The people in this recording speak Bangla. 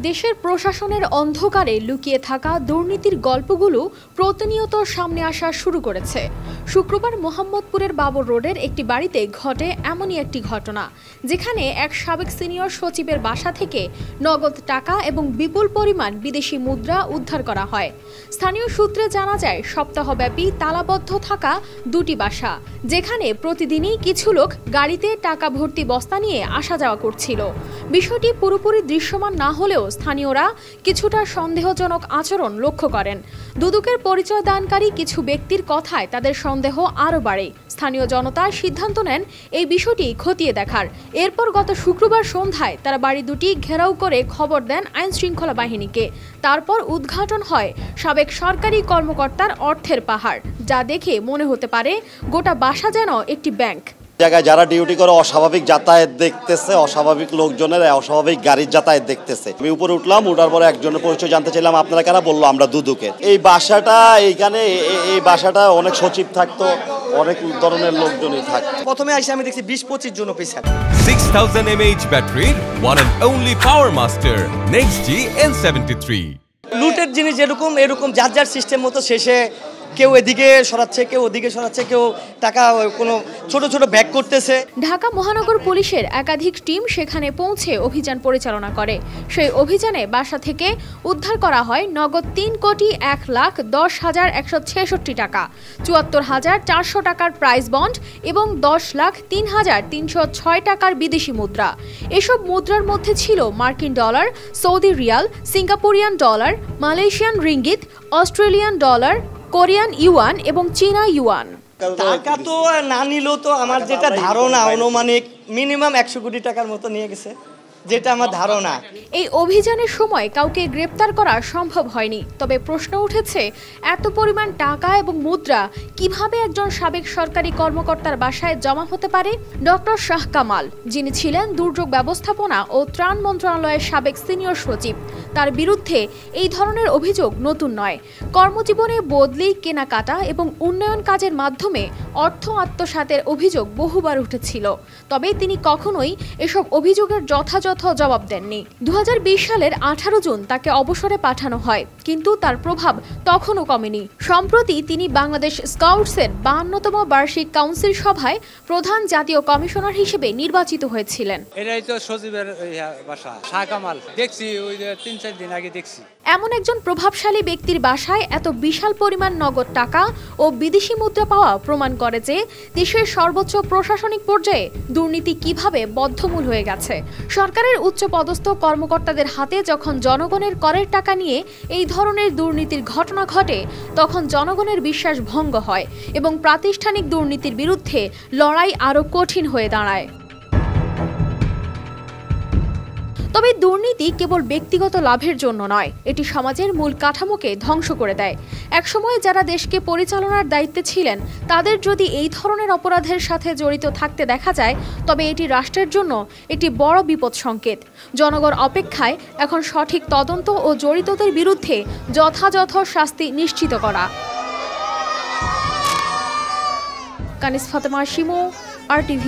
দেশের প্রশাসনের অন্ধকারে লুকিয়ে থাকা দুর্নীতির গল্পগুলো প্রতিনিয়ত সামনে আসা শুরু করেছে। শুক্রবার মোহাম্মদপুরের বাবর রোডের একটি বাড়িতে ঘটে এমনই একটি ঘটনা, যেখানে এক সাবেক সিনিয়র সচিবের বাসা থেকে নগদ টাকা এবং বিপুল পরিমাণ বিদেশি মুদ্রা উদ্ধার করা হয়। স্থানীয় সূত্রে জানা যায়, সপ্তাহব্যাপী তালাবদ্ধ থাকা দুটি বাসা, যেখানে প্রতিদিনই কিছু লোক গাড়িতে টাকা ভর্তি বস্তা নিয়ে আসা যাওয়া করছিল। বিষয়টি পুরোপুরি দৃশ্যমান না হলেও স্থানীয়রা কিছুটা সন্দেহজনক আচরণ লক্ষ্য করেন। দুদকের পরিচয় দানকারী কিছু ব্যক্তির কথায় তাদের সন্দেহ আরও বাড়ে। স্থানীয় জনতা সিদ্ধান্ত নেন এই বিষয়টি খতিয়ে দেখার। এরপর গত শুক্রবার সন্ধ্যায় তারা বাড়ি দুটি ঘেরাও করে খবর দেন আইন শৃঙ্খলা বাহিনীকে। তারপর উদ্ঘাটন হয় সাবেক সরকারি কর্মকর্তার অর্থের পাহাড়, যা দেখে মনে হতে পারে গোটা বাসা যেন একটি ব্যাংক। জায়গায় যারা ডিউটি করে অস্বাভাবিক যাতায়াত দেখতেছে, অস্বাভাবিক লোকজনের অস্বাভাবিক গাড়ির যাতায়াত দেখতেছে। আমি উপরে উঠলাম, উঠার পরে একজনের পরিচয় জানতে চাইলাম, আপনারা কারা? বললো আমরা দুদুকের। এই বাসাটা অনেক সচিব থাকতো, অনেক ধরনের লোকজনই থাকতো। প্রথমে এসে আমি দেখছি 20-25 জন অফিসার। 6000 mAh ব্যাটারির one and only power master NextG N73। লুটের জিনিস যেরকম এরকম যার যার সিস্টেম মতো শেষে কেউ এদিকে সরাচ্ছে, কেউ ওদিকে সরাচ্ছে, কেউ টাকা কোনো ছোট ছোট ব্যাগ করতেছে। ঢাকা মহানগর পুলিশের একাধিক টিম সেখানে পৌঁছে অভিযান পরিচালনা করে। সেই অভিযানে বাসা থেকে উদ্ধার করা হয় নগদ 3,10,166 টাকা, 74,400 টাকার প্রাইস বন্ড এবং 10,03,306 টাকার বিদেশি মুদ্রা। এসব মুদ্রার মধ্যে ছিল মার্কিন dollar, Saudi Real, Singaporean dollar, Malaysian ringgit, Australian dollar, Korean yuan এবং চীনা ইউয়ান। টাকা তো না নিলেও তো আমার যেটা ধারণা অনুমানিক মিনিমাম 100 কোটি টাকার মতো নিয়ে গেছে, যেটা আমার ধারণা। এই অভিযানের সময় কাউকে গ্রেপ্তার করা সম্ভব হয়নি, তবে প্রশ্ন উঠেছে, এত পরিমাণ টাকা এবং মুদ্রা কিভাবে একজন সাবেক সরকারি কর্মকর্তার বাসায় জমা হতে পারে? ডক্টর শাহ কামাল, যিনি ছিলেন দুর্যোগ ব্যবস্থাপনা ও ত্রাণ মন্ত্রণালয়ের সাবেক সিনিয়র সচিব, তার বিরুদ্ধে এই ধরনের অভিযোগ নতুন নয়। কর্মজীবনে বদলি, কেনাকাটা এবং উন্নয়ন কাজের মাধ্যমে অর্থ আত্মসাতের অভিযোগ বহুবার উঠেছিল, তবে তিনি কখনোই এসব অভিযোগের যথাযথ জবাব দেননি। 2020 সালের 18 জুন তাকে অবসরে পাঠানো হয়, কিন্তু তার প্রভাব তখনও কমেনি। সম্প্রতি তিনি বাংলাদেশ স্কাউটসের 52তম বার্ষিক কাউন্সিল সভায় প্রধান জাতীয় কমিশনার হিসেবে নির্বাচিত হয়েছিলেন। এটাই তো সচিবের বাসা, শাহ কামাল। দেখছি ওই 3-4 দিন আগে দেখছি। এমন একজন প্রভাবশালী ব্যক্তির বাসায় এত বিশাল পরিমাণ নগদ টাকা ও বিদেশি মুদ্রা পাওয়া প্রমাণ করে যে দেশের সর্বোচ্চ প্রশাসনিক পর্যায়ে দুর্নীতি কিভাবে বদ্ধমূল হয়ে গেছে। সরকারের উচ্চপদস্থ কর্মকর্তাদের হাতে যখন জনগণের করের টাকা নিয়ে এই ধরনের দুর্নীতির ঘটনা ঘটে, তখন জনগণের বিশ্বাস ভঙ্গ হয় এবং প্রাতিষ্ঠানিক দুর্নীতির বিরুদ্ধে লড়াই আরও কঠিন হয়ে দাঁড়ায়। তবে দুর্নীতি কেবল ব্যক্তিগত লাভের জন্য নয়, এটি সমাজের মূল কাঠামোকে ধ্বংস করে দেয়। একসময় যারা দেশকে পরিচালনার দায়িত্বে ছিলেন, তাদের যদি এই ধরনের অপরাধের সাথে জড়িত থাকতে দেখা যায়, তবে এটি রাষ্ট্রের জন্য একটি বড় বিপদ সংকেত। জনগণ অপেক্ষায় এখন সঠিক তদন্ত ও জড়িতদের বিরুদ্ধে যথাযথ শাস্তি নিশ্চিত করা। কানিস ফাতেমা শিমু, RTV।